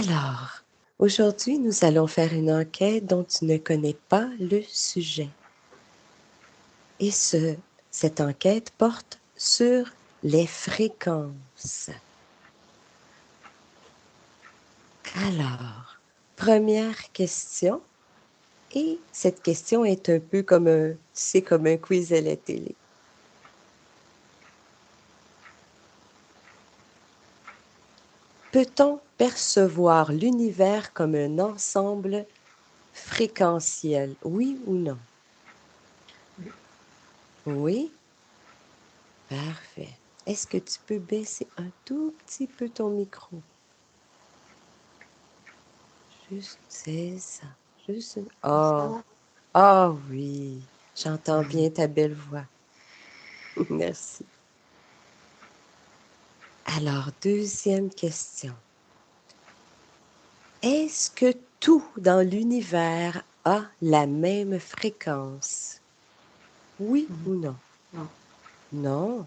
Alors, aujourd'hui, nous allons faire une enquête dont tu ne connais pas le sujet. Et cette enquête porte sur les fréquences. Alors, première question. Et cette question est un peu comme comme un quiz à la télé. Peut-on percevoir l'univers comme un ensemble fréquentiel, oui ou non? Oui? Parfait. Est-ce que tu peux baisser un tout petit peu ton micro? Juste, c'est ça. Juste une... Oh, oh oui, j'entends bien ta belle voix. Merci. Alors, deuxième question. Est-ce que tout dans l'univers a la même fréquence? Oui ou non? Non. Non.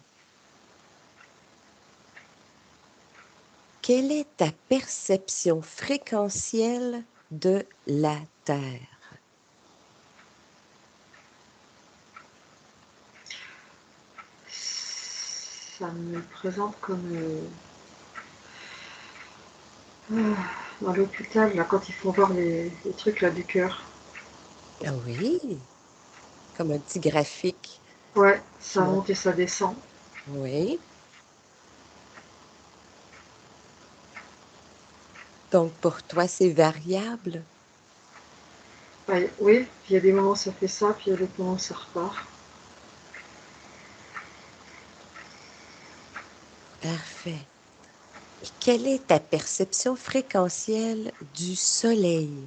Quelle est ta perception fréquentielle de la Terre? Ça me présente comme dans l'hôpital, là, quand ils font voir les trucs là du cœur. Ah oui, comme un petit graphique Ouais, qui ça montre. monte et ça descend. Oui. Donc, pour toi, c'est variable? Ouais, oui, puis il y a des moments où ça fait ça, puis il y a des moments où ça repart. Parfait. Et quelle est ta perception fréquentielle du Soleil?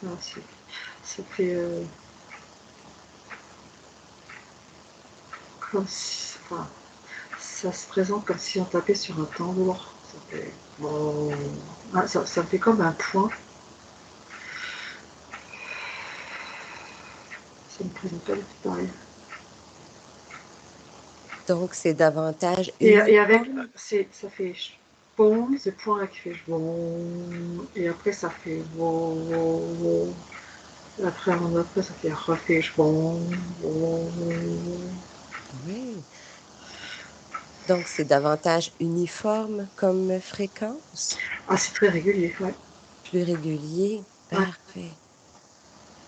Ah, ça fait comme si, enfin, ça se présente comme si on tapait sur un tambour. Ça fait bon, ah, ça fait comme un point. Ça me présente pas du tout pareil. Donc, c'est davantage Et avec, uniforme? ça fait bon, ce point là qui fait bon, et après ça fait bon. Après, après ça fait refait bon. Oui. Donc, c'est davantage uniforme comme fréquence? Ah, c'est très régulier, ouais. Plus régulier? Ouais. Parfait.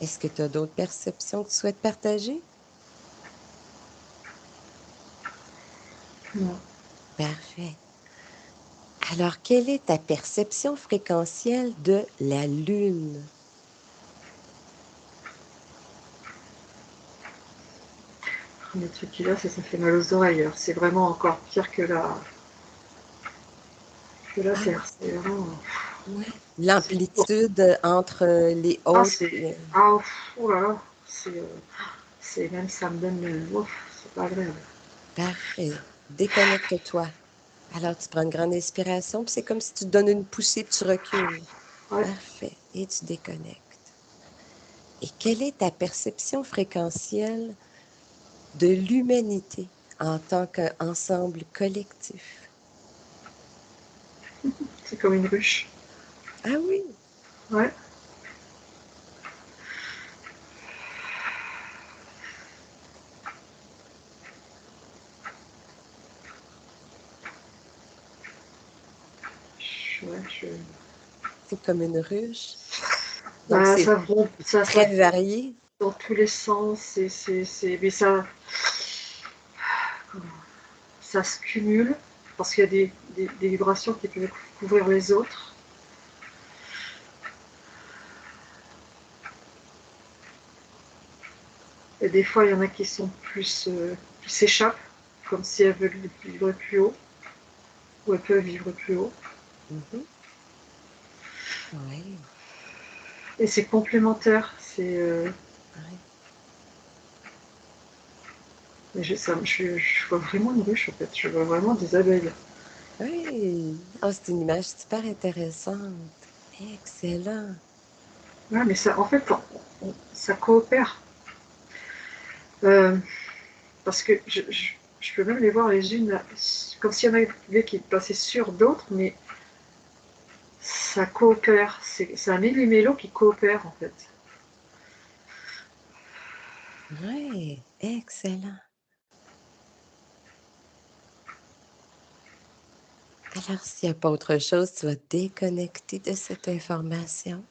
Est-ce que tu as d'autres perceptions que tu souhaites partager? Non. Parfait. Alors, quelle est ta perception fréquentielle de la Lune? Le truc qu'il a, ça fait mal aux oreilles. Alors, c'est vraiment encore pire que la Ah, Terre. C'est vraiment. oui. C'est pour. L'amplitude entre les Ah, hautes c'est. et... Ah, oh là là. Même ça me donne. Ouf, c'est pas agréable. Parfait. Déconnecte-toi. Alors, tu prends une grande inspiration, puis c'est comme si tu te donnes une poussée, puis tu recules. Ouais. Parfait. Et tu déconnectes. Et quelle est ta perception fréquentielle de l'humanité en tant qu'ensemble collectif? C'est comme une ruche. Ah oui, Ouais. Ouais, c'est comme une ruche. Donc, bah, c'est ça très varié. dans tous les sens. Mais ça se cumule parce qu'il y a des vibrations qui peuvent couvrir les autres. Et des fois, il y en a qui sont qui s'échappent, comme si elles veulent vivre plus haut, ou elles peuvent vivre plus haut. Mhm. Oui, Et c'est complémentaire. oui. Je vois vraiment une ruche, en fait. Je vois vraiment des abeilles. Oui. Oh, c'est une image super intéressante. Excellent. Ouais, mais ça, en fait, ça coopère. Euh, parce que Je peux même les voir les unes, comme s'il y en avait qui passaient sur d'autres, mais ça coopère. C'est un méli-mélo qui coopère, en fait. Oui, excellent. Alors, s'il n'y a pas autre chose, tu vas te déconnecter de cette information.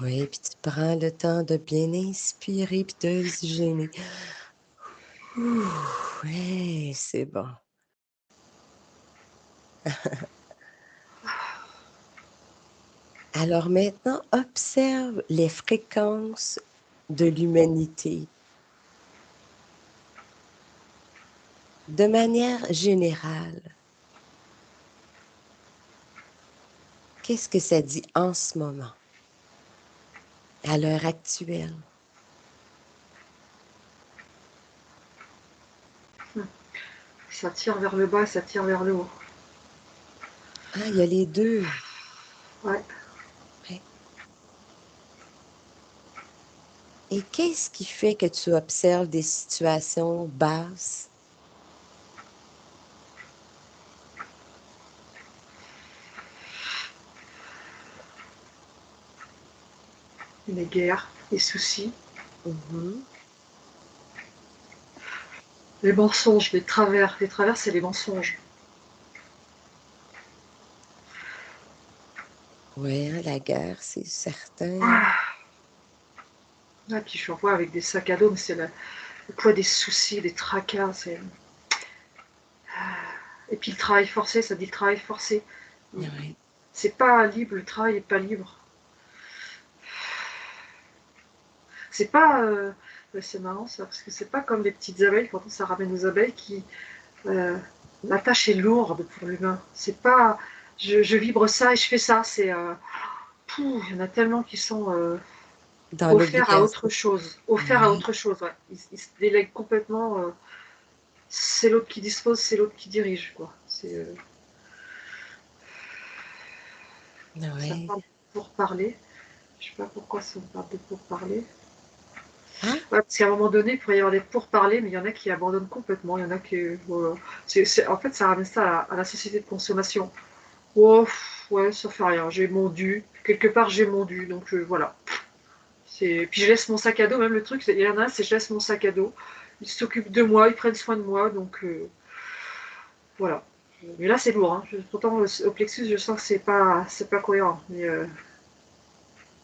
Oui, puis tu prends le temps de bien inspirer puis d'oxygéner. Ouh, ouais, c'est bon. Alors maintenant, observe les fréquences de l'humanité. De manière générale, qu'est-ce que ça dit en ce moment, à l'heure actuelle? Ça tire vers le bas, ça tire vers le haut. Ah, il y a les deux. Ouais. Ouais. Et qu'est-ce qui fait que tu observes des situations basses? Les guerres, les soucis, Mhm. les mensonges, les travers. Les travers, c'est les mensonges. Oui, hein, la guerre, c'est certain. Ah. Et puis je revois avec des sacs à dos, mais c'est le poids des soucis, des tracas. Et puis le travail forcé, ça dit le travail forcé. Oui. C'est pas libre, le travail n'est pas libre. C'est pas. C'est marrant ça, parce que c'est pas comme les petites abeilles, quand ça ramène aux abeilles, qui. Euh, la tâche est lourde pour l'humain. C'est pas. Je vibre ça et je fais ça. Il y en a tellement qui sont Dans offerts à autre l'obligation. chose. Offerts à Oui. autre chose, ouais. Ils se délèguent complètement. C'est l'autre qui dispose, c'est l'autre qui dirige, quoi. Ça Oui. parle de pourparler. Je sais pas pourquoi ça me parle de pourparler. Ah, Ouais, parce qu'à un moment donné, il pourrait y avoir des pourparlers, mais il y en a qui abandonnent complètement. Il y en a qui. En fait, ça ramène ça à la société de consommation. Oh, ouais, ça fait rien. J'ai mon dû. Quelque part, j'ai mon dû. Donc voilà. Puis je laisse mon sac à dos. Même le truc, il y en a un, c'est je laisse mon sac à dos. Ils s'occupent de moi, ils prennent soin de moi. Donc voilà. Mais là, c'est lourd. Hein. Pourtant, au plexus, je sens que c'est pas cohérent. Mais,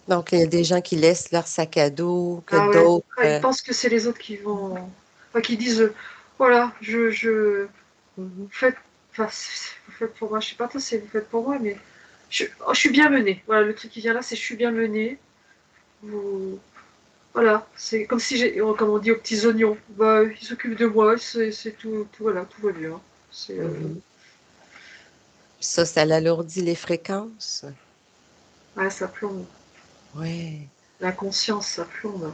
donc il y a des gens qui laissent leur sac à dos, que ah ouais. d'autres. Ah, ils pensent que c'est les autres qui vont. Enfin, qui disent voilà, Mhm. faites, enfin, vous faites pour moi, je sais pas toi si vous faites pour moi, mais je suis bien menée. Voilà, le truc qui vient là, c'est je suis bien menée. Vous, voilà, c'est comme si comme on dit aux petits oignons, bah, ils s'occupent de moi, c'est tout, voilà, tout va bien. C'est, Mhm. Ça l'alourdit les fréquences. ouais, ça plombe. Oui. L'inconscience, ça plombe.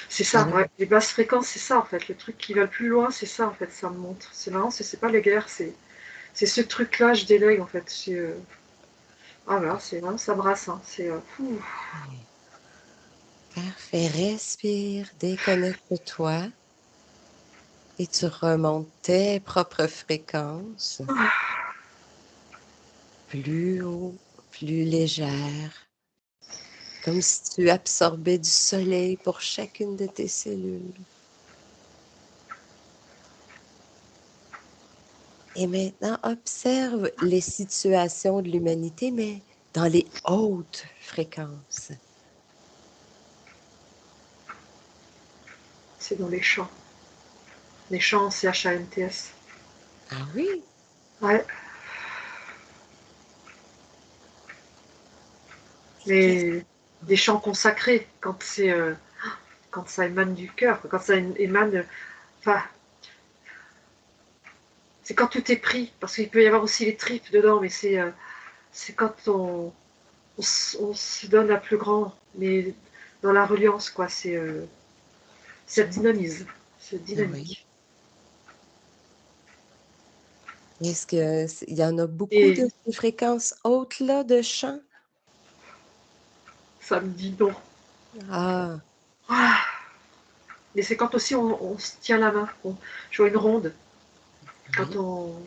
C'est ça, Alors, ouais. Les basses fréquences, c'est ça en fait. Le truc qui va le plus loin, c'est ça en fait, ça me montre. C'est marrant, c'est pas les guerres, c'est ce truc-là, je délègue en fait. Ah là, c'est vraiment, ça brasse. Hein. oui. Parfait. Respire, déconnecte-toi et tu remontes tes propres fréquences, plus haut, plus légère, comme si tu absorbais du soleil pour chacune de tes cellules. Et maintenant, observe les situations de l'humanité, mais dans les hautes fréquences. C'est dans les champs. Les champs, CHANTS. Ah oui? Ouais, Et qu'est-ce mais des chants consacrés, quand ça émane du cœur, quand ça émane. Enfin, c'est quand tout est pris, parce qu'il peut y avoir aussi les tripes dedans, mais c'est quand on se donne la plus grand, mais dans la reliance, quoi. Ça dynamise, c'est ah oui. dynamique. Est-ce que il y en a beaucoup de Et ces fréquences hautes-là de chant? ça me dit non. Ah, Ah, Mais c'est quand aussi on se tient la main. Je vois une ronde. Quand Oui. on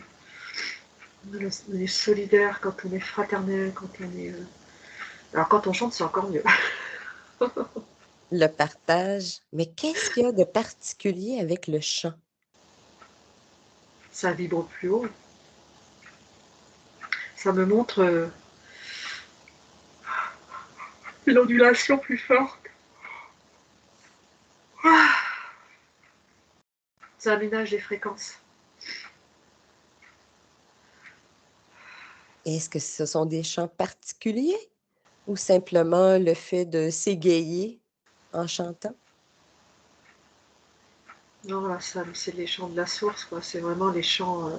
est solidaire, quand on est fraternel, quand on est. Alors quand on chante, c'est encore mieux. Le partage. Mais qu'est-ce qu'il y a de particulier avec le chant? Ça vibre plus haut. Ça me montre une ondulation plus forte. Ça aménage les fréquences. Est-ce que ce sont des chants particuliers ou simplement le fait de s'égayer en chantant? Non, là, ça, c'est les chants de la source, quoi. C'est vraiment les chants.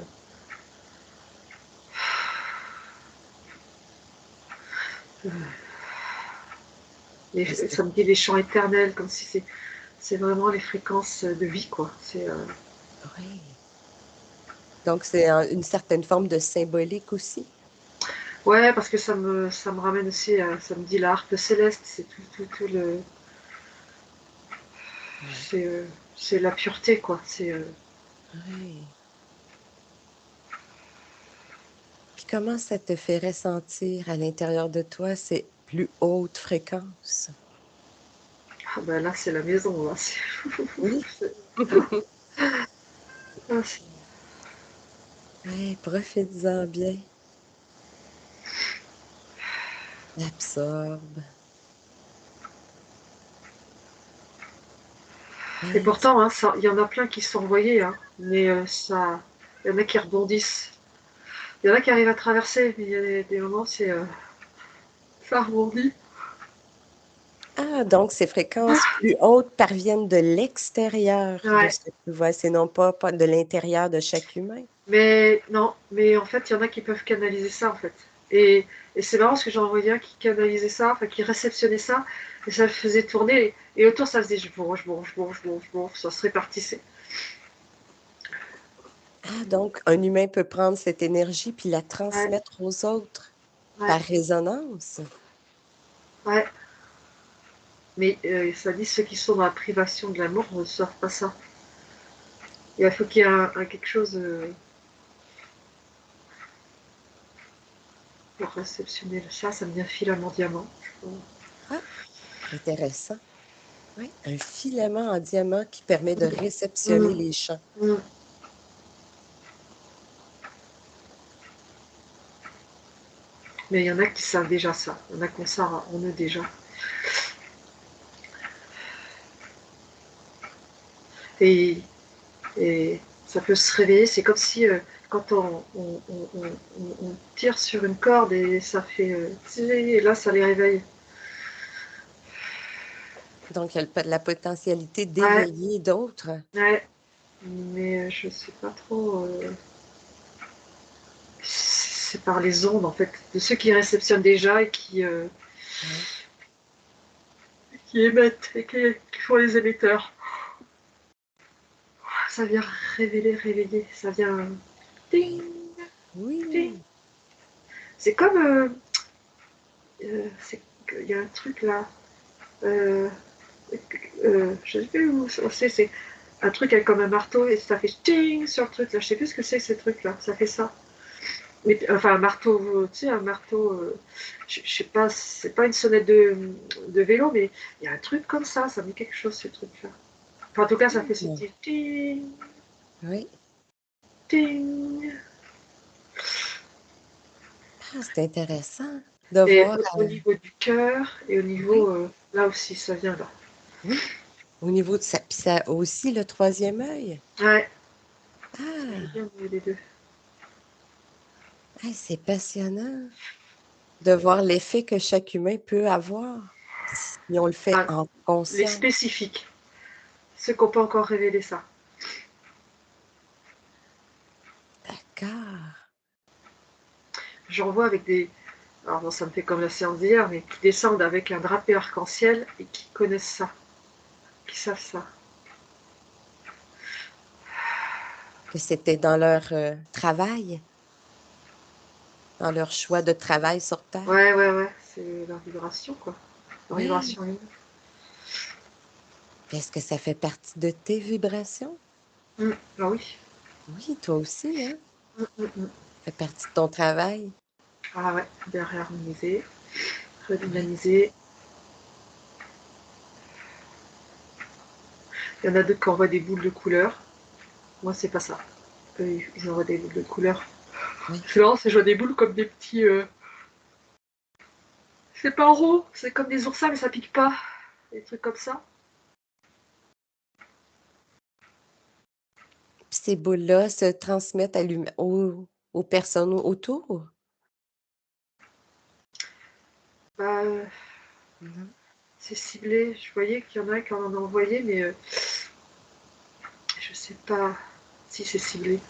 Et c'est Ça me dit les chants éternels, comme si c'est vraiment les fréquences de vie, quoi. oui. Donc c'est une certaine forme de symbolique aussi? Ouais, parce que ça me ramène aussi, ça me dit la harpe céleste, c'est tout le, Ouais. c'est, euh, c'est la pureté, quoi. Oui. Puis comment ça te fait ressentir à l'intérieur de toi ces plus hautes fréquences? Ah ben là, c'est la maison, là. Oui. C'est- ah, c'est- Ouais, profites-en bien. Absorbe. Et Ouais, pourtant, hein, il y en a plein qui sont envoyés, hein, mais il y en a qui rebondissent. Il y en a qui arrivent à traverser, mais il y a des moments, ça rebondit. ah, donc ces fréquences plus hautes parviennent de l'extérieur de Ouais. ce que tu vois, c'est non pas de l'intérieur de chaque humain. Mais non, mais en fait, il y en a qui peuvent canaliser ça, en fait. Et, et c'est marrant parce que j'ai envoyé un qui canalisait ça, enfin qui réceptionnait ça, et ça le faisait tourner, et autour ça faisait ça se répartissait. Ah, donc un humain peut prendre cette énergie puis la Ouais, transmettre aux autres ouais, par résonance? ouais. Mais ça dit ceux qui sont dans la privation de l'amour ne reçoivent pas ça. Il faut qu'il y ait quelque chose pour réceptionner ça, ça devient filament diamant. Ah, intéressant. Oui, un filament en diamant qui permet de réceptionner Mm, les champs. mm. Mais il y en a qui savent déjà ça, il y en a qu'on ça en eux déjà. Et Et ça peut se réveiller. C'est comme si quand on tire sur une corde et ça fait. Et là, ça les réveille. Donc il y a la potentialité Ouais, d'éveiller d'autres. ouais. Mais je sais pas trop. C'est par les ondes, en fait, de ceux qui réceptionnent déjà et Oui. qui émettent et qui font les émetteurs. Ça vient réveiller. Ça vient. Ding, ding. Oui. C'est comme. Il y a un truc là. Euh, je sais plus où c'est un truc avec comme un marteau et ça fait ting sur le truc là. Je sais plus ce que c'est que ce truc là. Ça fait ça. Mais, enfin, un marteau, tu sais, un marteau, je sais pas, c'est pas une sonnette de vélo, mais il y a un truc comme ça me dit quelque chose ce truc là. Enfin, en tout cas, ça fait ce Mmh. petit ting, Oui. ting. Ah, c'est intéressant de Et voir, au niveau du cœur et au oui, niveau, là aussi, ça vient là. oui, au niveau de ça puis ça a aussi le troisième œil? Ouais, ça joue Ah! bien les deux. Hey, c'est passionnant de voir l'effet que chaque humain peut avoir si on le fait Enfin, en les conscience. spécifiques, ceux qui n'ont pas encore révélé ça. D'accord. J'en vois avec des. Alors bon, ça me fait comme la séance d'hier, mais qui descendent avec un drapé arc-en-ciel et qui connaissent ça, qui savent ça. Que c'était dans leur, travail, dans leur choix de travail sur terre. Ouais, c'est leur vibration, quoi. Leur Oui, vibration humaine. Est-ce que ça fait partie de tes vibrations? Ah oui. Oui, toi aussi, hein? Mm, mm, mm. Ça fait partie de ton travail. Ah ouais, de réharmoniser, Oui. redynamiser. Il y en a d'autres qui envoient des boules de couleur. Moi, c'est pas ça. Eux, ils envoient des boules de couleur. Oui. C'est marrant, c'est je vois des boules comme des petits. C'est pas rond, c'est comme des oursins, mais ça pique pas. Des trucs comme ça. Puis ces boules-là se transmettent aux personnes autour? Bah, Non. c'est ciblé. Je voyais qu'il y en a qui en ont envoyé, mais je sais pas si c'est ciblé.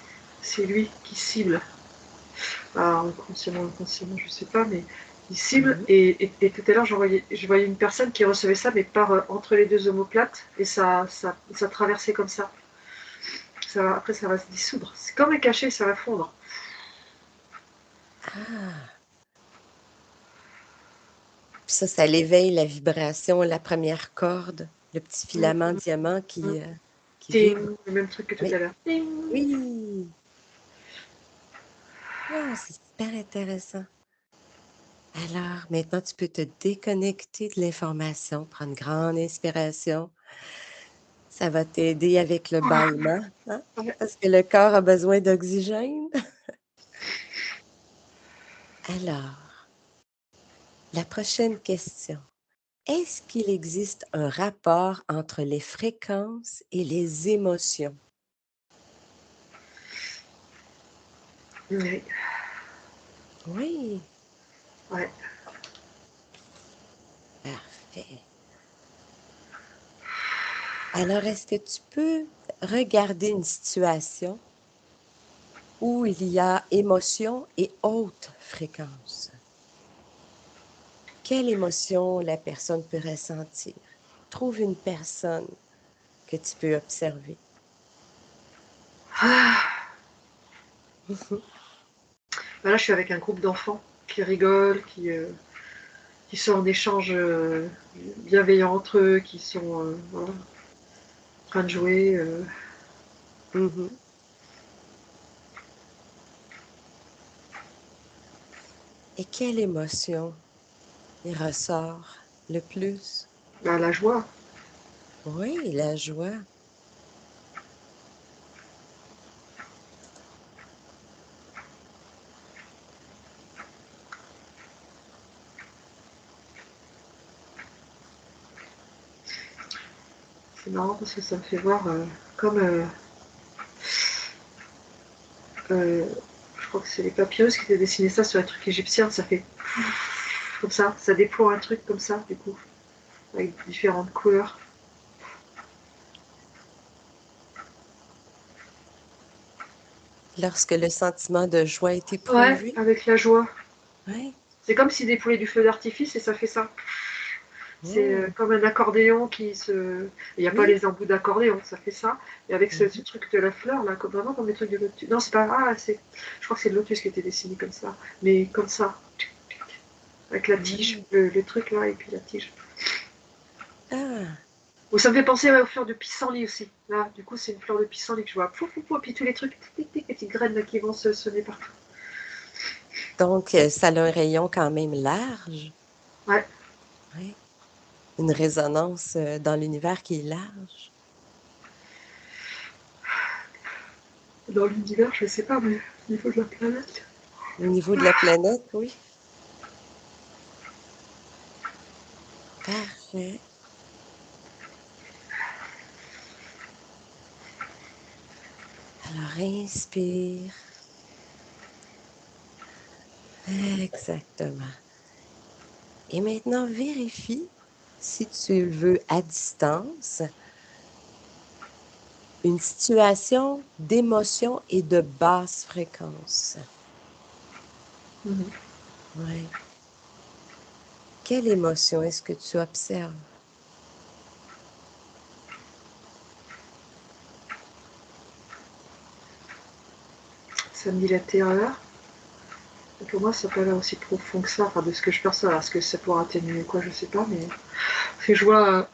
C'est lui qui cible. Alors, inconsciemment, inconsciemment, je sais pas, mais il cible. Mhm. Et tout à l'heure, je voyais une personne qui recevait ça, mais par entre les deux omoplates, et ça traversait comme ça. Après, ça va se dissoudre. C'est comme un cachet, ça va fondre. Ah! Puis ça l'éveille la vibration, la première corde, le petit Mm, filament mm, diamant mm. qui vibre. Ting, le même truc que tout Oui. à l'heure. Ting. Oui! Ah, c'est super intéressant. Alors, maintenant, tu peux te déconnecter de l'information, prendre une grande inspiration. Ça va t'aider avec le bâillement, hein? Ouais. Parce que le corps a besoin d'oxygène. Alors, la prochaine question. Est-ce qu'il existe un rapport entre les fréquences et les émotions? Oui. Oui, Ouais. parfait. Alors, est-ce que tu peux regarder une situation où il y a émotion et haute fréquence? Quelle émotion la personne peut ressentir? Trouve une personne que tu peux observer. Bah là, je suis avec un groupe d'enfants qui rigolent, qui sont en échange bienveillant entre eux, qui sont voilà, en train de jouer. Mhm. Et quelle émotion y ressort le plus? Bah, la joie. Oui, la joie. C'est marrant parce que ça me fait voir comme. Je crois que c'est les papyrus qui étaient dessinés ça sur un truc égyptien. Ça fait comme ça déploie un truc comme ça, du coup, avec différentes couleurs. Lorsque le sentiment de joie est Ouais, éprouvé. avec la joie. Oui. C'est comme s'il déployait du feu d'artifice et ça fait ça. C'est Oh, comme un accordéon qui se. Il n'y a pas oui. les embouts d'accordéon, ça fait ça. Et avec ce Mhm. truc de la fleur, là, comme, vraiment comme les trucs de lotus. Non, c'est pas. Ah, c'est. Je crois que c'est le lotus qui était dessiné comme ça. Mais comme ça. Avec la tige, Oui. le truc là, et puis la tige. Ah, Ou ça me fait penser aux fleurs de pissenlit aussi. Là, du coup, c'est une fleur de pissenlit que je vois. Pouf, pouf, pouf, et puis tous les trucs, tic, tic, tic, les petites graines là, qui vont se sonner partout. donc ça a un rayon quand même large. Ouais. Oui. Une résonance dans l'univers qui est large. Dans l'univers, je sais pas, mais au niveau de la planète. Au niveau de la planète, oui. Parfait. Alors, inspire. Exactement. Et maintenant, vérifie si tu le veux à distance, une situation d'émotion et de basse fréquence. Mhm. Oui. Quelle émotion est-ce que tu observes? Ça me dit la terreur. Et pour moi, ça peut aller aussi profond que ça, enfin, de ce que je perçois. Alors, est-ce que ça pourra atténuer quoi, je sais pas, mais. Parce que je vois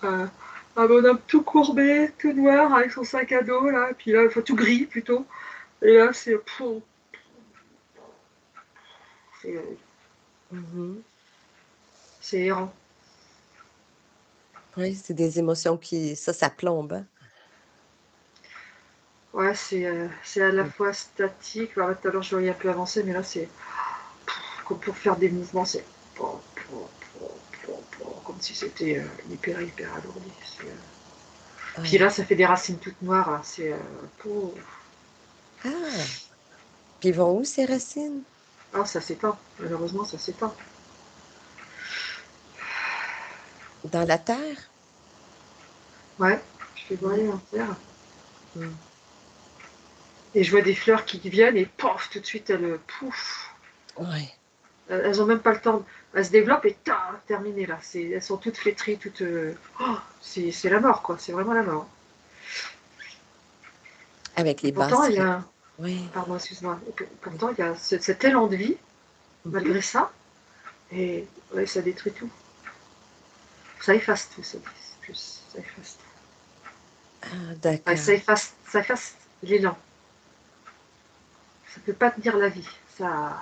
Un bonhomme tout courbé, tout noir, avec son sac à dos, là, et puis là, enfin tout gris plutôt. Et là, c'est Mhm. c'est errant. Oui, c'est des émotions ça plombe, hein? Ouais, c'est à la fois statique. Bah, tout à l'heure, je voyais un peu avancer, mais là, c'est comme pour faire des mouvements, c'est comme si c'était hyper alourdi. Puis Ouais. là, ça fait des racines toutes noires. Là. Ah, puis ils vont où ces racines? Ah, ça s'éteint. Malheureusement, ça s'éteint. Dans la terre? Ouais, je fais Mhm. voiler en terre. Mm. Et je vois des fleurs qui viennent et pouf, tout de suite, pouf. Ouais. Elles ont même pas le temps. Elles se développent et terminé là. Elles sont toutes flétries, toutes. C'est la mort, quoi. C'est vraiment la mort. Avec Et les pourtant, basses il y a. Oui. Pardon, excuse-moi. Oui. Pourtant, il y a cet élan de vie, Mhm. malgré ça. Et ouais, ça détruit tout. Ça efface tout, ça. Plus, ça efface tout. Ah, Ouais, d'accord. ça efface l'élan. Ça peut pas tenir la vie. Ça.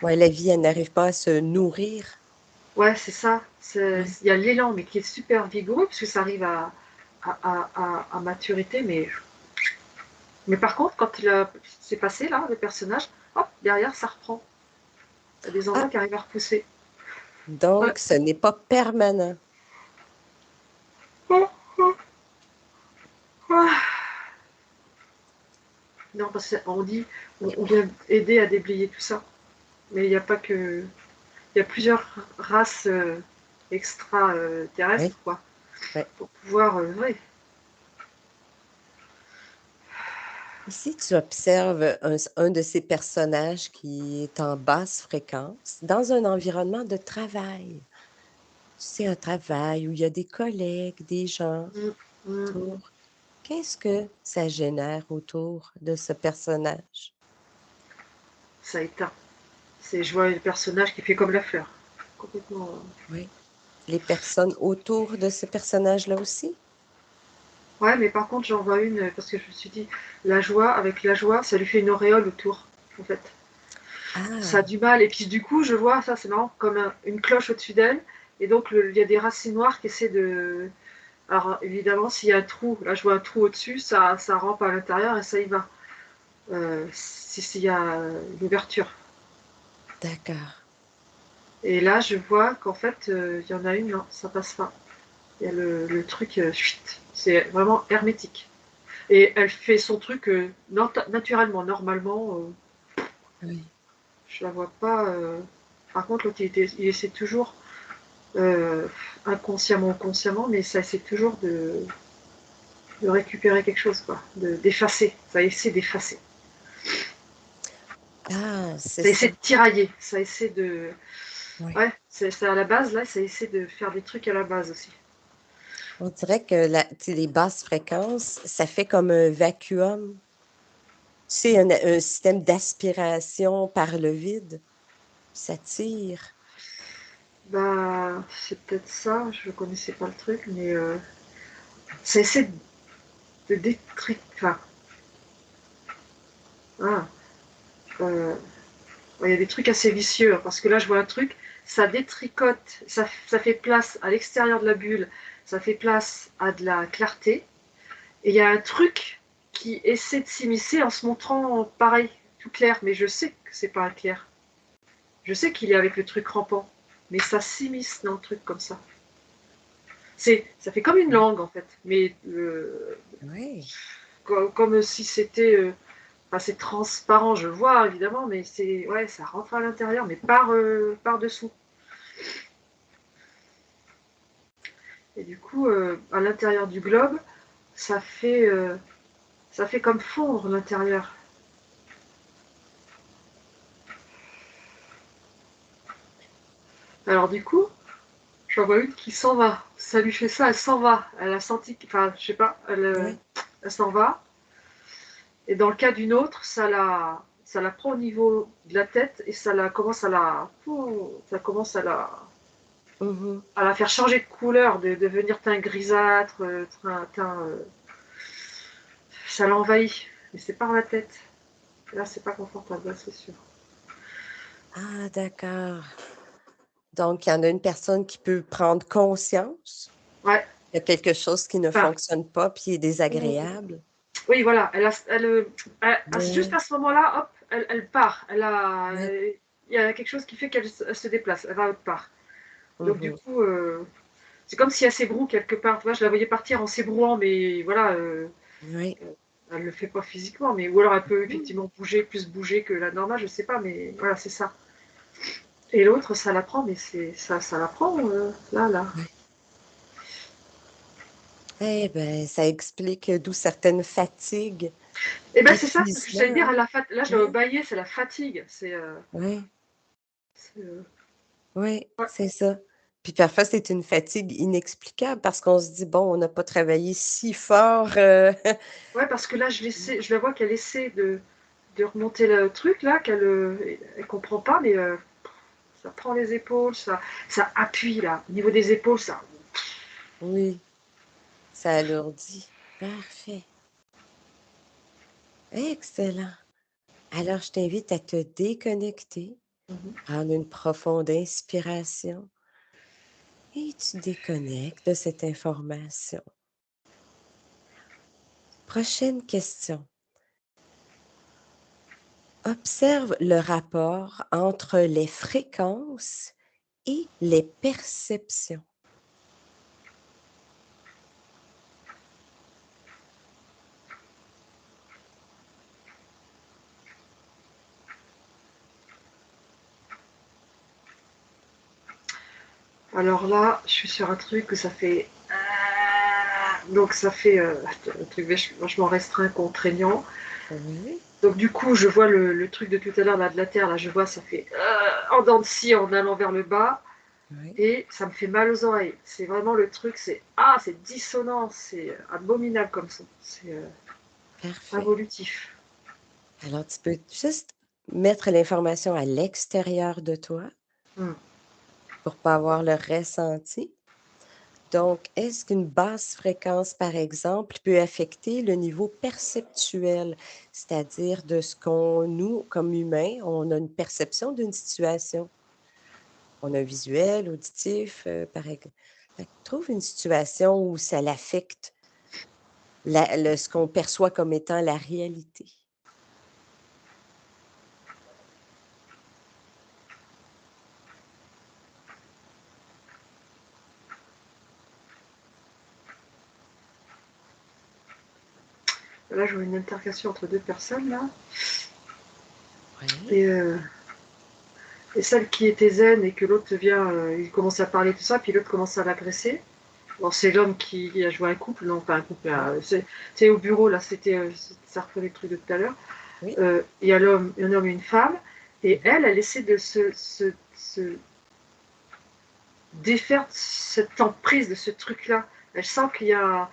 Ouais, la vie, elle n'arrive pas à se nourrir. Ouais, c'est ça. Oui. Il y a l'élan, mais qui est super vigoureux, parce que ça arrive à maturité. Mais par contre, quand c'est passé, là, le personnage, hop, derrière, ça reprend. Il y a des endroits Ah, qui arrivent à repousser. Ouais. donc ce n'est pas permanent. Oh, oh, oh. Non, parce qu'on dit, on vient aider à déblayer tout ça. Mais il n'y a pas que. Il y a plusieurs races Oui, extraterrestres, quoi, oui. pour pouvoir. Ouais. Ici, tu observes un de ces personnages qui est en basse fréquence dans un environnement de travail. C'est un travail où il y a des collègues, des gens Mm, mm. autour. Qu'est-ce que ça génère autour de ce personnage? Ça éteint. Je vois le personnage qui fait comme la fleur. Complètement. Oui. Les personnes autour de ce personnage-là aussi? Ouais, mais par contre, j'en vois une, parce que je me suis dit, la joie, avec la joie, ça lui fait une auréole autour, en fait. Ça a Ah, du mal. Et puis du coup, je vois, ça c'est marrant, comme une cloche au-dessus d'elle. Et donc, il y a des racines noires qui essaient de. Alors évidemment, s'il y a un trou, là je vois un trou au-dessus, ça rampe à l'intérieur et ça y va. S'il y a une ouverture. d'accord. Et là, je vois qu'en fait, il y en a une, non, ça passe pas. Il y a le truc, chut, c'est vraiment hermétique. Et elle fait son truc naturellement, normalement. Oui. Je la vois pas. Par contre, l'autre, il essaie toujours, euh, inconsciemment ou consciemment, mais ça essaie toujours de récupérer quelque chose, quoi, d'effacer. Ça essaie d'effacer. Ah, c'est Ça essaie ça. de tirailler. Ça essaie de. Oui. Ouais, c'est à la base, là, ça essaie de faire des trucs à la base aussi. On dirait que tu sais, les basses fréquences, ça fait comme un vacuum. Tu sais, un système d'aspiration par le vide. Ça tire. Bah, c'est peut-être ça, je connaissais pas le truc, mais ça essaie de détruire. Enfin, ah, euh, il y a des trucs assez vicieux, hein, parce que là, je vois un truc, ça détricote, ça fait place à l'extérieur de la bulle, ça fait place à de la clarté, et il y a un truc qui essaie de s'immiscer en se montrant pareil, tout clair, mais je sais que c'est pas clair. Je sais qu'il est avec le truc rampant, mais ça s'immisce dans le truc comme ça. Ça fait comme une Oui. langue en fait, mais Oui. comme si c'était. Enfin, c'est transparent, je le vois évidemment, mais ouais, ça rentre à l'intérieur, mais par dessous. Et du coup, à l'intérieur du globe, ça fait, euh, ça fait comme fondre l'intérieur. Alors du coup, j'en vois une qui s'en va. Ça lui fait ça, elle s'en va. Elle a senti, enfin, je sais pas, Oui. elle s'en va. Et dans le cas d'une autre, ça la prend au niveau de la tête et ça commence à la Mhm. à la faire changer de couleur, de devenir teint grisâtre, ça l'envahit. Mais c'est par la tête. Là, c'est pas confortable, là, c'est sûr. Ah, d'accord. Donc, il y en a une personne qui peut prendre conscience Ouais. qu'il y a quelque chose qui ne Enfin, fonctionne pas puis est désagréable. oui, voilà. Juste Ouais, à ce moment-là, hop, elle part. ouais. Il y a quelque chose qui fait qu'elle se déplace. Elle va autre part. Donc, du Mhm. coup, c'est comme si elle s'ébroue quelque part. Tu vois, je la voyais partir en s'ébrouant, mais voilà, Oui. elle le fait pas physiquement. Mais, ou alors elle peut Mhm. effectivement bouger, plus bouger que la normale, je sais pas, mais voilà, c'est ça. Et l'autre, ça la prend, mais ça la prend, là. Ouais. Eh bien, ça explique d'où certaines fatigues, Et ben c'est ça, ce que épuisements, j'allais dire, hein? là, je l'avais Ouais, baillé, c'est la fatigue. ouais, C'est, ouais, ouais. c'est ça. Puis parfois, c'est une fatigue inexplicable parce qu'on se dit, bon, on n'a pas travaillé si fort. Ouais, parce que là, je la vois qu'elle essaie de remonter le truc, là, elle comprend pas, mais ça prend les épaules, ça appuie, là. Au niveau des épaules, ça. Oui, ça alourdit. Parfait. Excellent. Alors, je t'invite à te déconnecter, Mhm. prendre une profonde inspiration et tu déconnectes de cette information. Prochaine question. Observe le rapport entre les fréquences et les perceptions. Alors là, je suis sur un truc que ça fait. Donc ça fait un truc vachement restreint, contraignant. Oui, Donc du coup, je vois le truc de tout à l'heure, là, de la Terre, là, je vois, ça fait en dents de scie en allant vers le bas. oui, Et ça me fait mal aux oreilles. C'est vraiment le truc, c'est dissonant, c'est abominable comme son. C'est parfait. involutif. Alors, tu peux juste mettre l'information à l'extérieur de toi Hmm. pour pas avoir le ressenti. Donc, est-ce qu'une basse fréquence, par exemple, peut affecter le niveau perceptuel, c'est-à-dire de ce qu'on, nous, comme humains, on a une perception d'une situation. On a un visuel, auditif, par exemple. Trouve une situation où ça l'affecte, ce qu'on perçoit comme étant la réalité. Là, je vois une altercation entre deux personnes, là. Oui, Et, euh, et celle qui était zen et que l'autre vient, il commence à parler tout ça, puis l'autre commence à l'agresser. Bon, c'est l'homme qui a joué un couple, non pas un couple, oui, c'est au bureau, là, ça reprenait le truc de tout à l'heure. oui. Il y a un homme et une femme, et Mhm. elle essaie de se défaire cette emprise de ce truc-là. Elle sent qu'il y a.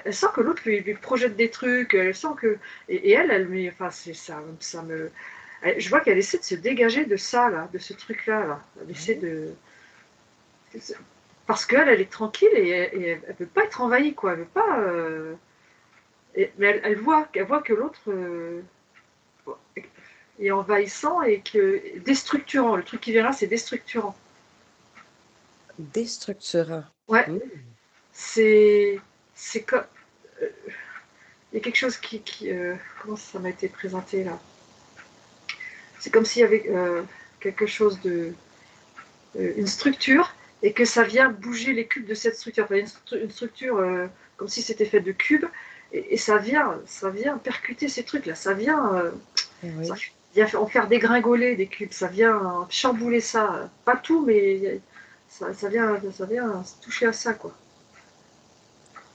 Elle sent que l'autre lui projette des trucs, elle sent que. Et elle, enfin, c'est ça, je vois qu'elle essaie de se dégager de ça, là, de ce truc-là. Là. Elle essaie Oui. de. Parce qu'elle, elle est tranquille et elle ne veut pas être envahie, quoi. Elle veut pas. Mais elle voit que l'autre est envahissant et que déstructurant. Le truc qui vient là, c'est déstructurant. Déstructurant. Ouais, Mmh. c'est c'est comme il y a quelque chose comment ça m'a été présenté là. C'est comme s'il y avait quelque chose de une structure et que ça vient bouger les cubes de cette structure. Enfin, une structure comme si c'était fait de cubes et ça vient percuter ces trucs là. Ça Oui. vient en faire dégringoler des cubes. Ça vient chambouler ça. Pas tout, mais ça vient toucher à ça quoi.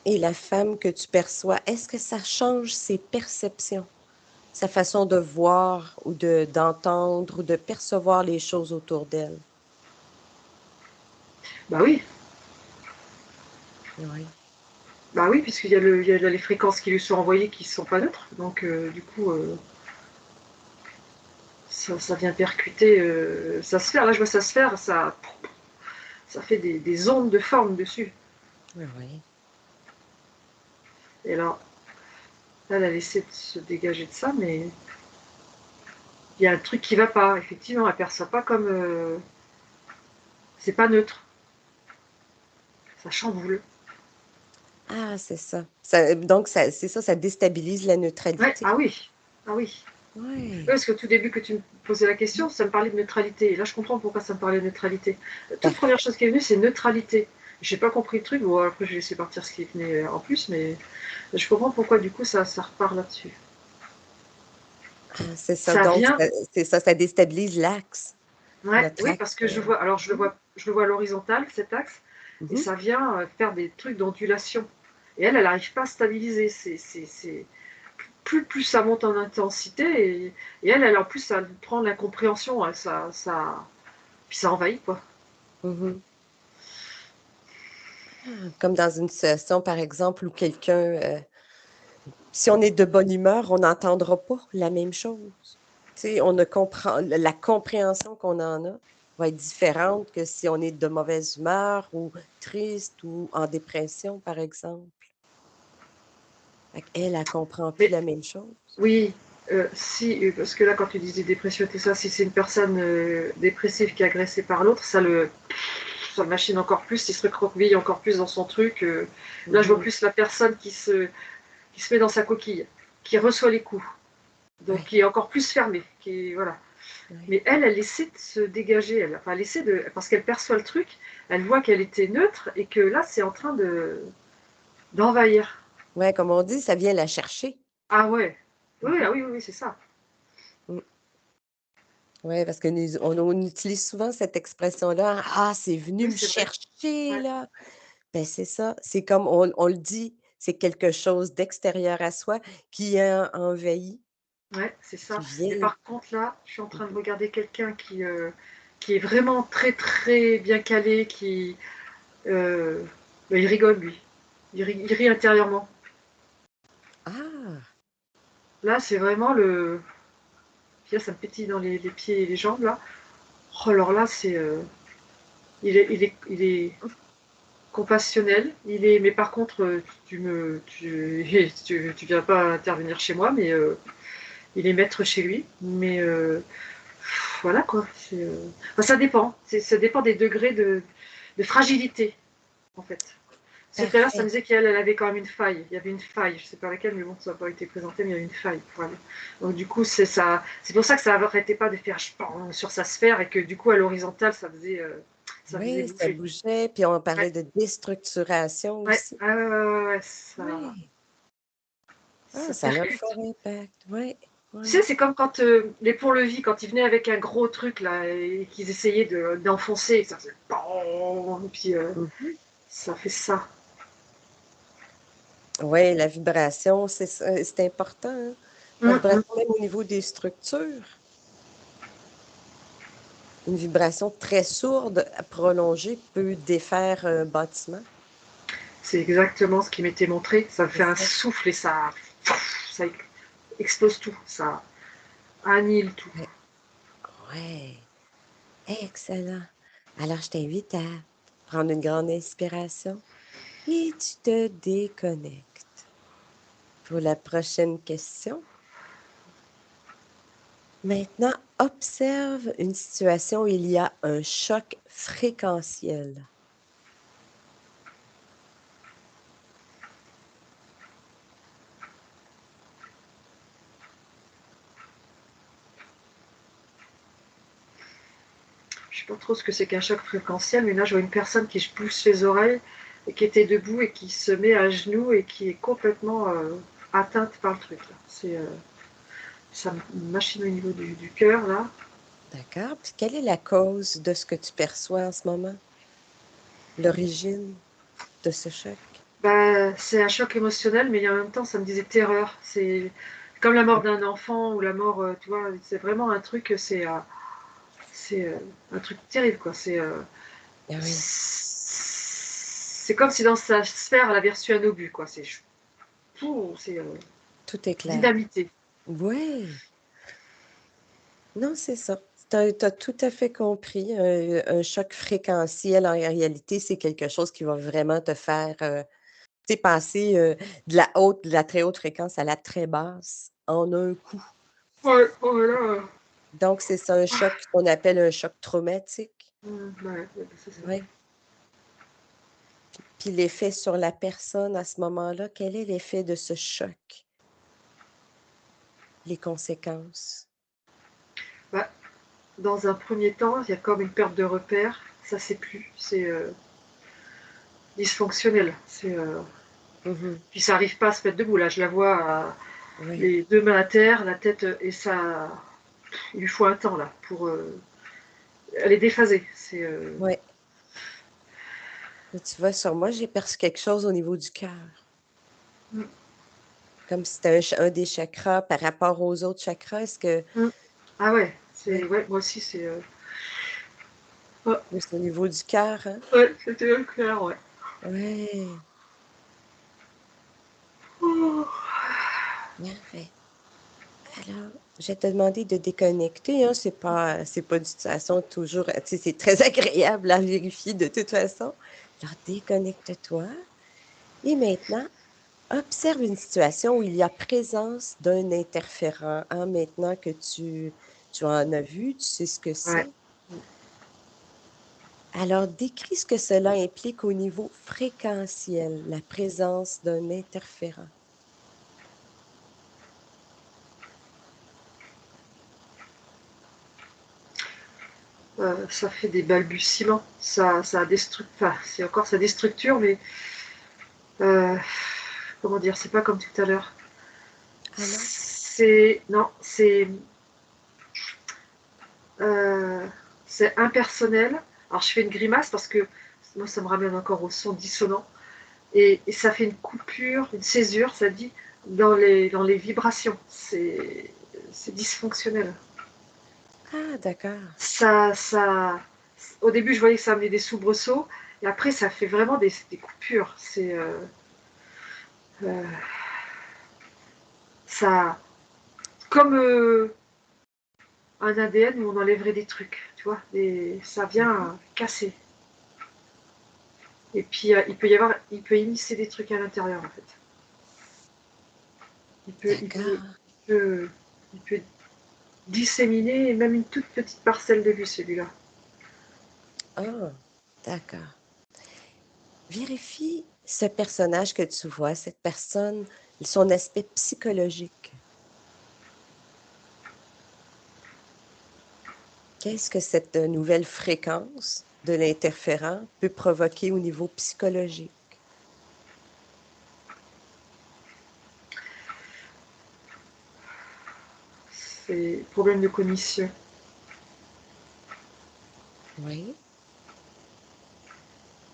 Et la femme que tu perçois, est-ce que ça change ses perceptions, sa façon de voir ou d'entendre ou de percevoir les choses autour d'elle? Bah oui, Oui. bah oui, puisqu'il y a les fréquences qui lui sont envoyées qui ne sont pas neutres. Donc du coup, ça vient percuter sa sphère. Là, je vois sa sphère, ça ça fait des ondes de forme dessus. Oui, oui. Et là, elle a laissé de se dégager de ça, mais il y a un truc qui va pas. Effectivement, elle perçoit pas comme... c'est pas neutre. Ça chamboule. Ah, c'est ça. Donc, c'est ça, ça déstabilise la Ouais, neutralité. ah oui. Ah oui. Oui, Oui. parce qu'au tout début que tu me posais la question, ça me parlait de neutralité. Et là, je comprends pourquoi ça me parlait de neutralité. Toute première chose qui est venue, c'est neutralité. J'ai pas compris le truc. Bon, après, j'ai laissé partir ce qui venait en plus, mais je comprends pourquoi, du coup, ça repart là-dessus. Ah, c'est ça. Ça Donc, vient... c'est ça, ça déstabilise l'axe, Ouais, notre oui, axe. parce que je vois... Alors, je le vois à l'horizontale, cet axe, et Mhm. ça vient faire des trucs d'ondulation. Et elle n'arrive pas à stabiliser. Plus ça monte en intensité, et elle, en plus, ça prend l'incompréhension. Puis ça envahit, quoi. Mhm. Ah, comme dans une situation, par exemple, où quelqu'un, si on est de bonne humeur, on n'entendra pas la même chose. Tu sais, on ne comprend, la compréhension qu'on en a va être différente que si on est de mauvaise humeur ou triste ou en dépression, par exemple. Fait qu'elle, elle comprend plus Mais la même chose. oui, si, parce que là, quand tu disais dépression et tout ça, si c'est une personne dépressive qui est agressée par l'autre, ça machine encore plus, il se recroqueville encore plus dans son truc. Là, je vois Mhm. plus la personne qui se met dans sa coquille, qui reçoit les coups, donc Ouais, qui est encore plus fermée, voilà. ouais. Mais elle essaie de se dégager, enfin, elle essaie parce qu'elle perçoit le truc, elle voit qu'elle était neutre et que là, c'est en train d'envahir. Ouais, comme on dit, ça vient la chercher. Ah ouais, oui, Mhm. ah oui, oui, oui, c'est ça. Mm. Ouais, parce que on utilise souvent cette expression-là. Ah, c'est venu Oui, me c'est vrai. chercher, Ouais. là. Ben, c'est ça. C'est comme on le dit, c'est quelque chose d'extérieur à soi qui a envahi, Ouais, c'est ça. qui Et vient. par contre, là, je suis en train de Mhm. regarder quelqu'un qui est vraiment très, très bien calé, euh, bah, il rigole, lui. Il rit intérieurement. Ah! Là, c'est vraiment le... Puis là, ça me pétille dans les pieds et les jambes, là. Oh, alors là, c'est... il est compassionnel. Mais par contre, tu viens pas intervenir chez moi, mais il est maître chez lui. Mais voilà, quoi. Enfin, ça dépend. Ça dépend des degrés de fragilité, en fait. Parce que tout à l'heure, ça me Parfait. disait qu'elle avait quand même une faille. Il y avait une faille, je sais pas laquelle, mais bon, ça n'a pas été présenté, mais il y a une faille pour elle. Donc du coup, c'est ça. C'est pour ça que ça n'arrêtait pas de faire sur sa sphère et que du coup, à l'horizontale, ça faisait Oui, ça bouger. bougeait, puis on Ouais, parlait de déstructuration ouais, aussi. ouais, ouais, ouais, ouais, Oui. Ah, ça ça a un percute. fort impact. Oui, Tu sais, oui. c'est comme quand les ponts-levis, quand ils venaient avec un gros truc là et qu'ils essayaient d'enfoncer, et ça faisait BAM, et puis Mhm. ça fait ça. Oui, la vibration, c'est important, hein. La Hum, hum. vibration, même au niveau des structures. Une vibration très sourde, prolongée, peut défaire un bâtiment. C'est exactement ce qui m'était montré. Ça me C'est fait un ça. souffle et ça explose tout, ça annihile tout. Ouais. Ouais. Excellent. Alors, je t'invite à prendre une grande inspiration et tu te déconnectes. Pour la prochaine question, maintenant, observe une situation où il y a un choc fréquentiel. Je sais pas trop ce que c'est qu'un choc fréquentiel, mais là je vois une personne qui pousse les oreilles et qui était debout et qui se met à genoux et qui est complètement atteinte par le truc. Là. Ça machine au niveau du cœur là. D'accord? Puis quelle est la cause de ce que tu perçois en ce moment? L'origine de ce choc? Bah, c'est un choc émotionnel, mais en même temps ça me disait terreur. C'est comme la mort d'un enfant ou la mort, tu vois, c'est vraiment un truc, c'est un truc terrible quoi. Ah oui, C'est comme si dans sa sphère elle avait reçu un obus quoi. C'est tout est clair. dynamité. Oui. Non, c'est ça. tu as tout à fait compris. Un choc fréquentiel, en réalité, c'est quelque chose qui va vraiment te faire, tu sais, passer, de la très haute fréquence à la très basse en un coup. Ouais, oh là là. Donc c'est ça, un choc qu'on appelle un choc traumatique. Ouais, ouais, c'est ça. Oui. Puis l'effet sur la personne à ce moment-là, quel est l'effet de ce choc? Les conséquences? Bah, dans un premier temps, il y a comme une perte de repère. Ça, c'est plus. C'est dysfonctionnel. Mmh. Puis ça n'arrive pas à se mettre debout. Là, je la vois, Oui, les deux mains à terre, la tête, et ça. Il lui faut un temps, là, pour. Elle est déphasée. ouais. Mais tu vois, sur moi, j'ai perçu quelque chose au niveau du cœur, Mm, comme si c'était un des chakras par rapport aux autres chakras. Est-ce que mm. Ah ouais, ouais, ouais, moi aussi, c'est. Ouais, plus au niveau du cœur, hein? ouais, c'était le clair, ouais. Ouais, Oh. parfait. Alors, je vais te demander de déconnecter, hein, c'est pas de toute façon toujours, tu sais, c'est très agréable à vérifier de toute façon. Alors déconnecte-toi et maintenant, observe une situation où il y a présence d'un interférent, hein, maintenant que tu en as vu, tu sais ce que Ouais. c'est. Alors décris ce que cela implique au niveau fréquentiel, la présence d'un interférent. Ça fait des balbutiements. Enfin, c'est encore ça déstructure, mais euh, comment dire, c'est pas comme tout à l'heure. Ah non? Non, euh, c'est impersonnel. Alors je fais une grimace parce que moi ça me ramène encore au son dissonant et ça fait une coupure, une césure, ça dit dans les vibrations. C'est dysfonctionnel. Ah d'accord. Ça, au début je voyais que ça amenait des soubresauts et après ça fait vraiment des coupures. Euh, ça comme un ADN où on enlèverait des trucs, tu vois, ça Mmh. vient casser. Et puis il peut immiscer des trucs à l'intérieur en fait. Il peut, il peut, D'accord. il peut, il peut disséminer même une toute petite parcelle de lui celui-là. Ah, d'accord. Vérifie ce personnage que tu vois, cette personne, son aspect psychologique. Qu'est-ce que cette nouvelle fréquence de l'interférent peut provoquer au niveau psychologique? C'est problème de cognition. Oui.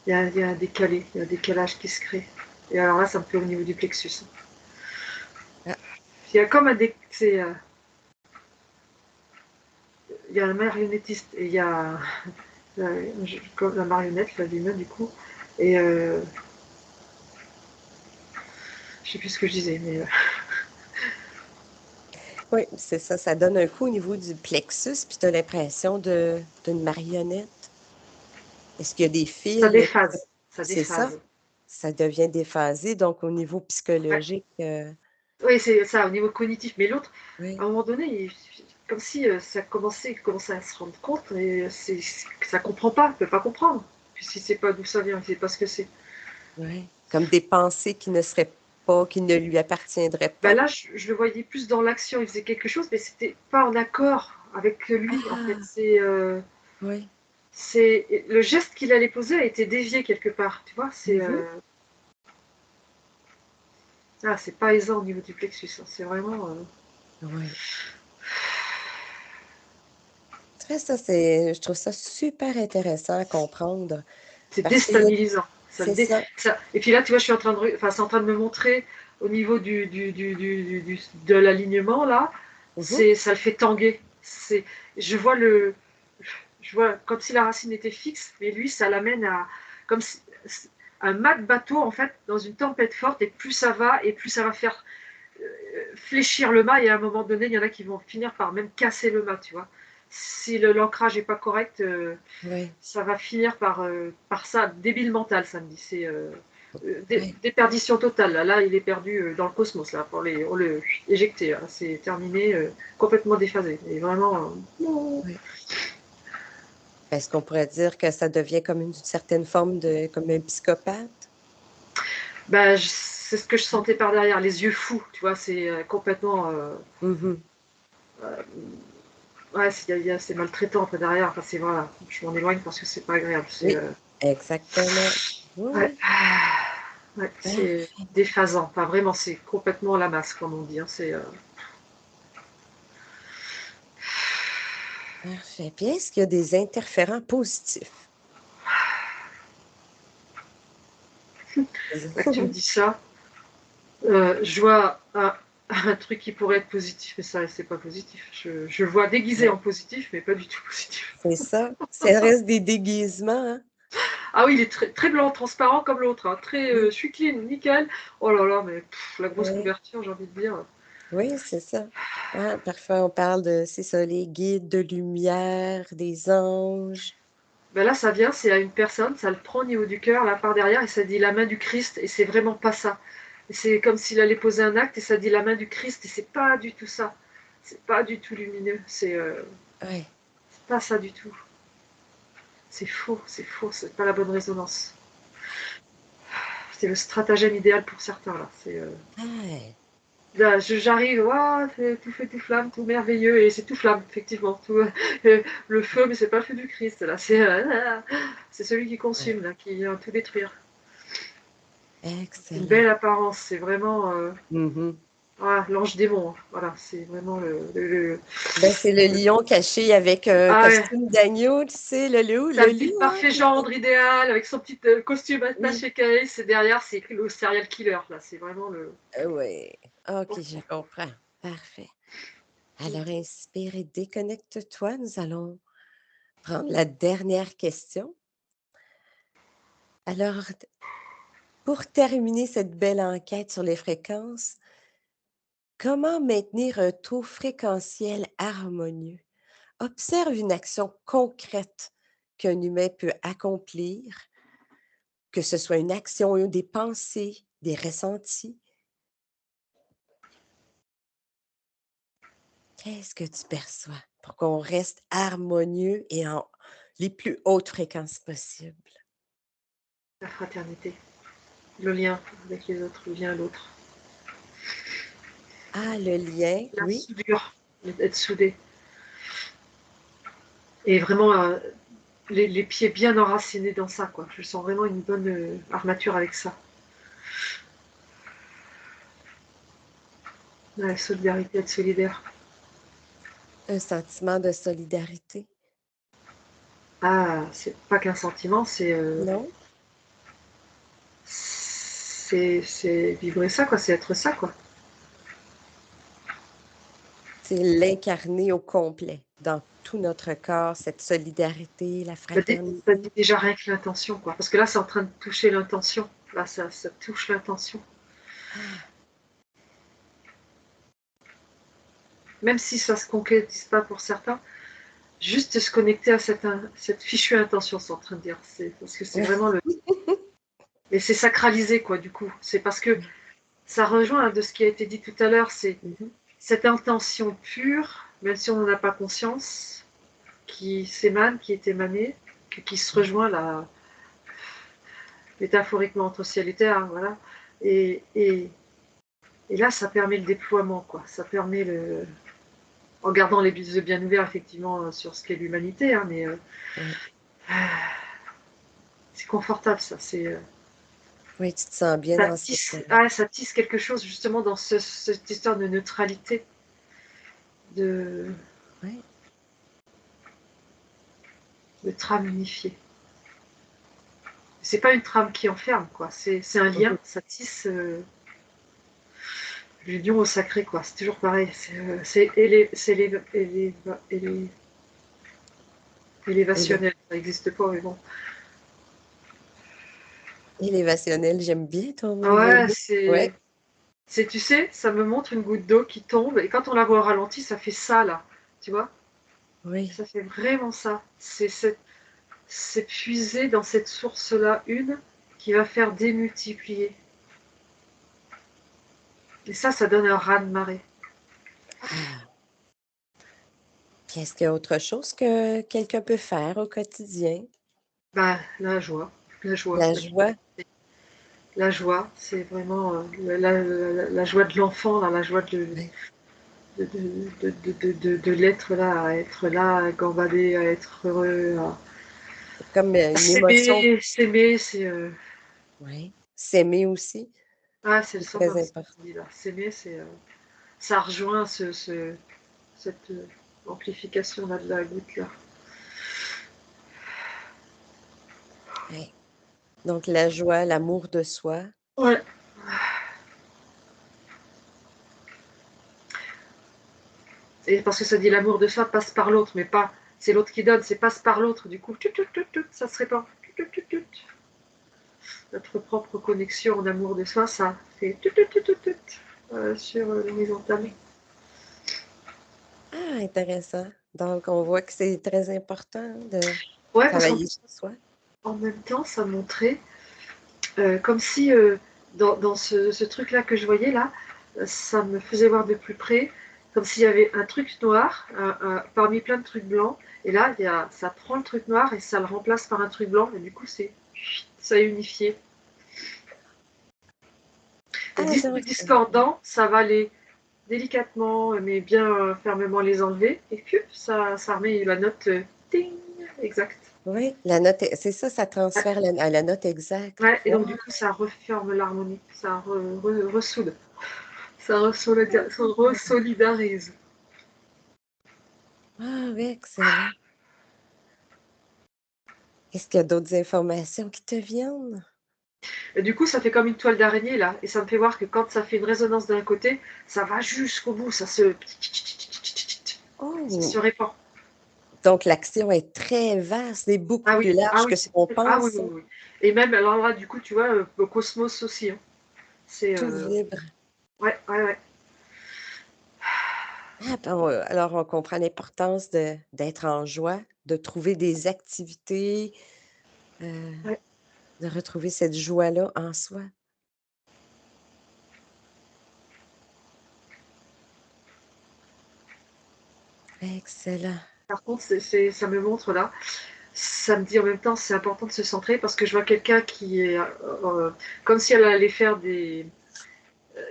Il y a un décalé, il y a un décalage qui se crée. Et alors là, ça me fait au niveau du plexus. Ah, Il y a comme un il y a un marionnettiste et il y a comme la marionnette, là, l'humain du coup. Et je sais plus ce que je disais, mais oui, c'est ça, ça donne un coup au niveau du plexus, puis tu as l'impression d'une marionnette. Est-ce qu'il y a des ça fils? déphase. Ça C'est ça? déphase. Ça devient déphasé, donc au niveau Ouais. psychologique, Oui, c'est ça, au niveau cognitif. Mais l'autre, à oui, un moment donné, comme si il commençait à se rendre compte, mais ça comprend pas, il peut pas comprendre. Puis si c'est pas d'où ça vient, il sait pas ce que c'est. oui. Comme des pensées qui ne seraient pas, qui ne lui appartiendraient Ben pas? là, je le voyais plus dans l'action, il faisait quelque chose, mais c'était pas en accord avec lui, en fait. Ah! Oui. C'est le geste qu'il allait poser a été dévié quelque part, tu vois. Mmh. C'est pas aisant au niveau du plexus, hein. C'est vraiment. Oui. Tu vois, ça, c'est je trouve ça super intéressant à comprendre C'est parce qu'il y a déstabilisant. c'est ça. Et puis là, tu vois, je suis en train enfin, c'est en train de me montrer au niveau de l'alignement là, Mmh. ça le fait tanguer. Je vois je vois comme si la racine était fixe, mais lui, ça l'amène à comme si, un mât de bateau en fait dans une tempête forte. Et plus ça va, et plus ça va faire fléchir le mât. Et à un moment donné, il y en a qui vont finir par même casser le mât, tu vois. si l'ancrage n'est pas correct, Oui, ça va finir par ça, débile mental, ça me dit. C'est oui, déperdition totale. Là, il est perdu dans le cosmos, là, on le éjecté. Là. C'est terminé, complètement déphasé. Et vraiment, non. oui. Est-ce qu'on pourrait dire que ça devient comme une certaine forme de comme un psychopathe? Bah, c'est ce que je sentais par derrière, les yeux fous, tu vois, c'est complètement. Mmh. Euh, ouais, c'est maltraitant après derrière. Enfin, c'est voilà, je m'en éloigne parce que c'est pas agréable. C'est Oui, exactement. Oui, ouais, oui. ouais, c'est Parfait, déphasant. Enfin, vraiment, c'est complètement la masse, comme on dit. Hein, c'est parfait. Puis est-ce qu'il y a des interférents positifs? là que tu me dis ça. Je vois un truc qui pourrait être positif, mais ça, c'est pas positif. Je le vois déguisé Non, en positif, mais pas du tout positif. c'est ça. Ça reste des déguisements, hein? Ah oui, il est très, très blanc, transparent comme l'autre. Hein, très, Oui, je suis clean, nickel. Oh là là, mais la grosse oui, couverture, j'ai envie de dire. oui, c'est ça. Ah, parfois on parle de c'est ça, les guides de lumière, des anges. Ben là, ça vient, c'est à une personne, ça le prend au niveau du cœur, là par derrière, et ça dit la main du Christ, et c'est vraiment pas ça. Et c'est comme s'il allait poser un acte, et ça dit la main du Christ, et c'est pas du tout ça. C'est pas du tout lumineux, Ouais. c'est pas ça du tout. C'est faux, c'est pas la bonne résonance. C'est le stratagème idéal pour certains, là. Ah, Là, j'arrive, waouh, c'est tout feu, tout flamme, tout merveilleux, et c'est tout flamme, effectivement. Tout, le feu, mais c'est pas le feu du Christ, là. C'est celui qui ouais. consume, là, qui vient tout détruire. C'est une Excellent. belle apparence, c'est vraiment Mmh. l'ange démon. Hein. Voilà, c'est vraiment Ben, c'est le lion caché avec un Ah ouais, costume d'agneau, tu sais, le loup t'as le le loup, hein, parfait c'est ça? gendre idéal avec son petit costume Oui. attaché carré, c'est derrière, c'est écrit le serial killer, là. C'est vraiment le. Oui. OK, Oh, je comprends. Parfait. oh. Alors inspire et déconnecte-toi. Nous allons prendre la dernière question. Alors, pour terminer cette belle enquête sur les fréquences, comment maintenir un taux fréquentiel harmonieux? Observe une action concrète qu'un humain peut accomplir, que ce soit une action, des pensées, des ressentis. Qu'est-ce que tu perçois pour qu'on reste harmonieux et en les plus hautes fréquences possibles? La fraternité, le lien avec les autres, le lien à l'autre. Ah, le lien, La oui. soudure, être soudé. Et vraiment, les pieds bien enracinés dans ça, quoi. Je sens vraiment une bonne armature avec ça. La solidarité, être solidaire. Un sentiment de solidarité. Ah, c'est pas qu'un sentiment, Non? c'est vibrer ça, quoi. C'est être ça, quoi. C'est l'incarner au complet, dans tout notre corps, cette solidarité, la Ça dit fraternité. déjà rien que l'intention, quoi. Parce que là, c'est en train de toucher l'intention. Là, ça touche l'intention. Ah, Même si ça se concrétise pas pour certains, juste se connecter à cette fichue intention, c'est en train de dire. Parce que c'est oui. vraiment le. Et c'est sacralisé, quoi, du coup. C'est parce que ça rejoint de ce qui a été dit tout à l'heure, c'est Mmh. cette intention pure, même si on n'en a pas conscience, qui s'émane, qui est émanée, qui se Oui. rejoint là, métaphoriquement entre ciel et terre, voilà. Et, et, et là, ça permet le déploiement, quoi. Ça permet le. En gardant les yeux bien ouverts, effectivement, sur ce qu'est l'humanité, hein, mais Oui. c'est confortable, ça. Oui, tu te sens bien dans cette, Ça tisse quelque chose, justement, dans cette histoire de neutralité, de, oui. de trame unifiée. C'est pas une trame qui enferme, quoi. C'est un Mmh. lien, ça tisse l'union au sacré, quoi. C'est toujours pareil. Élé Élévationnel. Ça n'existe pas, mais bon. élévationnel, j'aime bien ton nouveau Ouais, mot. Ouais. tu sais, ça me montre une goutte d'eau qui tombe, et quand on la voit au ralenti, ça fait ça, là. Tu vois? Oui. Ça fait vraiment ça. C'est puiser dans cette source-là une qui va faire démultiplier. Et ça donne un raz-de-marée. Ah, puis est-ce qu'il y a autre chose que quelqu'un peut faire au quotidien? Bah, la joie, la joie, La la joie? la joie, c'est vraiment la joie de l'enfant, là, la joie Oui. de l'être là, à être là, à gambader, à être heureux, Comme, à une émotion. s'aimer, c'est Oui. S'aimer aussi, ah, c'est le c'est summum, très ce que important. tu dis là. S'aimer, ça rejoint cette amplification là de la goutte là. Oui. Donc la joie, l'amour de soi. Ouais. Et parce que ça dit l'amour de soi passe par l'autre, mais pas c'est l'autre qui donne, c'est passe par l'autre. Du coup, ça se répand. Notre propre connexion en amour de soi, ça fait sur l'horizontale. Ah, intéressant. Donc on voit que c'est très important de Ouais, parce qu'en travailler plus, sur soi. en même temps, ça montrait comme si dans ce truc-là que je voyais là, ça me faisait voir de plus près, comme s'il y avait un truc noir parmi plein de trucs blancs, et là, ça prend le truc noir et ça le remplace par un truc blanc, et du coup, ça est unifié. Ah Les trucs donc discordants, ça va les délicatement, mais bien fermement les enlever, et puis ça remet la note ding, exacte. oui, la note est c'est ça, ça Ouais, transfère la à la note exacte. ouais, et Wow! donc du coup, ça reforme l'harmonie, ça ressoude, ça resolidarise. Ah oui, excellent. Est-ce qu'il y a d'autres informations qui te viennent? Et du coup, ça fait comme une toile d'araignée là, et ça me fait voir que quand ça fait une résonance d'un côté, ça va jusqu'au bout, ça se Oh! répand. Donc l'action est très vaste et beaucoup Ah oui, plus ah large oui, que ce qu'on ah oui, pense, oui, hein. oui. Et même alors là, du coup, tu vois, au cosmos aussi, hein. C'est Tout vibre. ouais, ouais, ouais. Ah bon, alors on comprend l'importance de d'être en joie, de trouver des activités, heu, Ouais. de retrouver cette joie-là en soi. Excellent. Par contre, ça me montre là, ça me dit en même temps, c'est important de se centrer parce que je vois quelqu'un qui est comme si elle allait faire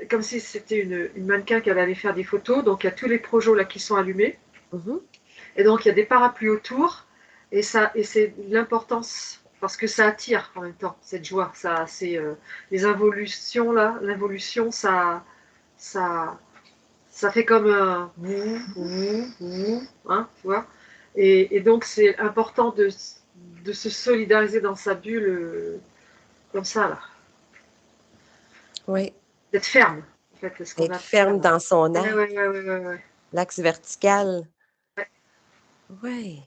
comme si c'était une mannequin qui allait faire des photos. Donc il y a tous les projets là qui sont allumés. Mmh. Et donc, il y a des parapluies autour, et c'est l'importance, parce que ça attire en même temps, cette joie. Ça, c'est les involutions, là, l'involution, ça, ça fait comme un hein, tu vois. Et donc, c'est important de se solidariser dans sa bulle, comme ça, là. Oui, D'être ferme, en fait, ce qu'on être a ferme là. dans son Ouais, ouais, axe, ouais, ouais, ouais, ouais. l'axe vertical. Ouais. Oui.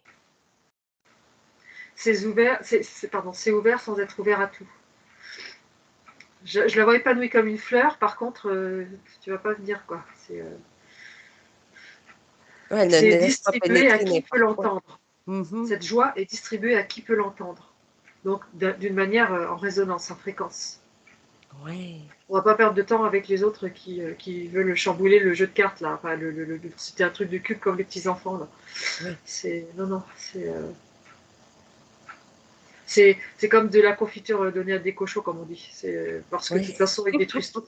C'est ouvert, pardon, c'est ouvert sans être ouvert à tout. Je la vois épanouie comme une fleur, par contre, tu vas pas venir, quoi. Ouais, ne C'est laisse pas distribué à pénétrer qui peut n'importe quoi. l'entendre. Mmh. Cette joie est distribuée à qui peut l'entendre. Donc, d'une manière en résonance, en fréquence. Ouais. On va pas perdre de temps avec les autres qui veulent chambouler le jeu de cartes, là. Enfin, c'était un truc de cube comme les petits enfants, là. Oui. Non, non, c'est comme de la confiture donnée à des cochons, comme on dit. Parce que de Oui. toute façon, ils détruisent tout.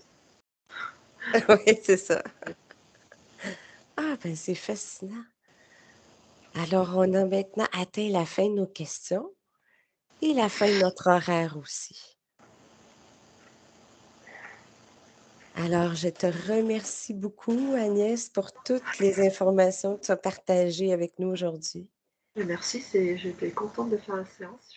Oui, c'est ça. Ah ben, c'est fascinant. Alors on a maintenant atteint la fin de nos questions et la fin de notre horaire aussi. Alors je te remercie beaucoup Agnès pour toutes les informations que tu as partagées avec nous aujourd'hui. Merci, j'étais contente de faire la séance.